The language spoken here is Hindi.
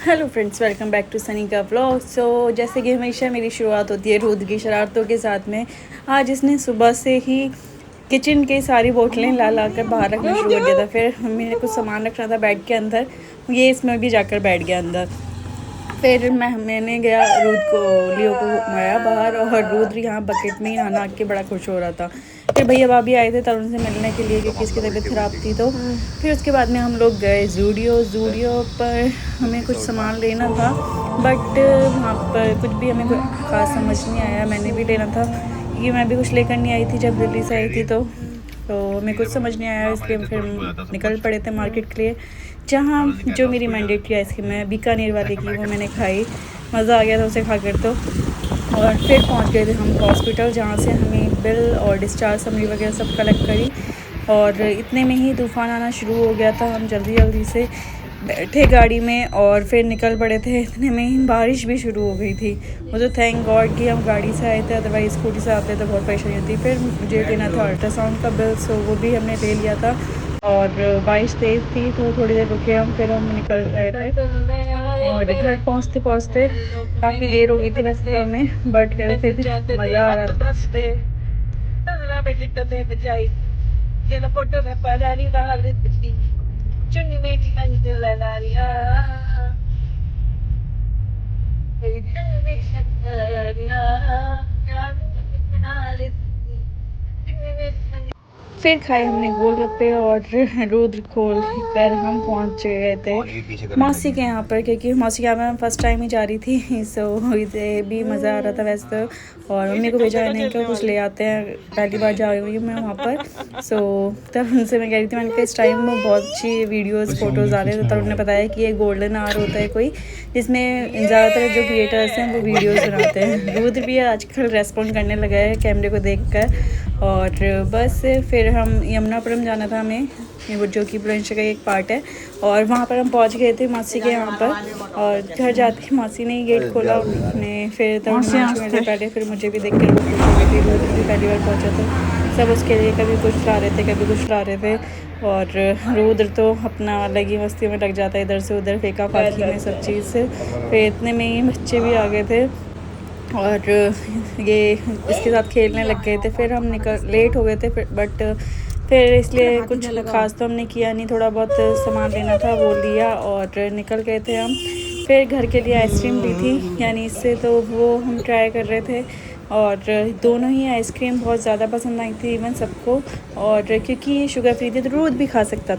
Hello friends, welcome back to Sunny का व्लॉग। सो जैसे कि हमेशा मेरी शुरुआत होती है रुद्र की शरारतों के साथ में। आज इसने सुबह से ही किचन के सारी बोतलें ला ला कर बाहर रखना शुरू कर दिया था। फिर मेरे कुछ सामान रखना था बेड के अंदर, ये इसमें भी जाकर बैठ गया अंदर। फिर मैंने गया लियो को घुमाया बाहर, और रुद्र यहाँ बकेट में ही नहा के बड़ा खुश हो रहा था। फिर भैया भाभी आए थे तरुण से मिलने के लिए क्योंकि इसकी तबीयत ख़राब थी। तो फिर उसके बाद में हम लोग गए ज़ूडियो पर। हमें कुछ सामान लेना था, बट वहाँ पर कुछ भी हमें ख़ास समझ नहीं आया। मैंने भी लेना था क्योंकि मैं भी कुछ लेकर नहीं आई थी जब दिल्ली से आई थी। तो हमें कुछ समझ नहीं आया, इसलिए हम फिर निकल पड़े थे मार्केट के लिए, जहाँ जो मेरी मैंडेटरी आइसक्रीम है बीकानेर वाले की, वो मैंने खाई। मज़ा आ गया था उसे खाकर। तो और फिर पहुंच गए थे हम हॉस्पिटल, जहाँ से हमें बिल और डिस्चार्ज समरी वगैरह सब कलेक्ट करी। और इतने में ही तूफ़ान आना शुरू हो गया था। हम जल्दी से बैठे गाड़ी में और फिर निकल पड़े थे। इतने में ही बारिश भी शुरू हो गई थी। वो तो थैंक गॉड कि हम गाड़ी से आए थे, अदरवाइज़ स्कूटी से आते तो बहुत परेशानी होती। फिर मुझे लेना था अल्ट्रासाउंड का बिल, सो वो भी हमने ले लिया था। और बारिश तेज़ थी तो थोड़ी देर रुके हम, फिर हम निकल रहे थे। और घर पहुँचते काफ़ी देर हो गई थी वैसे तो हमें, बट फिर भी मज़ा आ रहा था। फिर खाए हमने गोलगप्पे, और रुद्र खोल कर हम पहुंच गए थे मौसी के यहाँ पर, क्योंकि मौसी के यहाँ मैं फ़र्स्ट टाइम ही जा रही थी। सो इसे भी मज़ा आ रहा था वैसे तो। और मम्मी को भेजा है, नहीं क्या कुछ ले आते हैं, पहली बार जा रही हूँ मैं वहाँ पर। सो तब उनसे मैं कह रही थी, मैंने कहा इस टाइम में बहुत अच्छी वीडियोज़ फ़ोटोज़ आ रहे थे। तब उन्होंने बताया कि ये गोल्डन आवर होता है कोई, जिसमें ज़्यादातर जो क्रिएटर्स हैं वो वीडियोज़ बनाते हैं। रुद्र भी आजकल रेस्पॉन्ड करने लगा है कैमरे को देखकर। और बस फिर हम यमुनापुरम जाना था हमें, वो जो कि बुलंदशहर का एक पार्ट है। और वहाँ पर हम पहुँच गए थे मासी के यहाँ पर। और घर जाते ही मासी ने गेट खोला उन्होंने, फिर तब पहले फिर मुझे भी देख कर वो खुश हो गई थी। रुद्र भी पहली बार पहुँचा था। सब उसके लिए कभी कुछ ला रहे थे, कभी कुछ ला रहे थे। और रुद्र तो अपना अलग ही मस्ती में लग जाता है, इधर से उधर फेंका फाकी में सब चीज़ से। फिर इतने में ही बच्चे भी आ गए थे और ये इसके साथ खेलने लग गए थे। फिर हम लेट हो गए थे फिर इसलिए कुछ ख़ास तो हमने किया नहीं। थोड़ा बहुत सामान लेना था वो लिया और निकल गए थे हम। फिर घर के लिए आइसक्रीम ली थी यानी इससे, तो वो हम ट्राई कर रहे थे। और दोनों ही आइसक्रीम बहुत ज़्यादा पसंद आई थी इवन सबको। और क्योंकि ये शुगर फ्री थी तो रोज़ भी खा सकता था।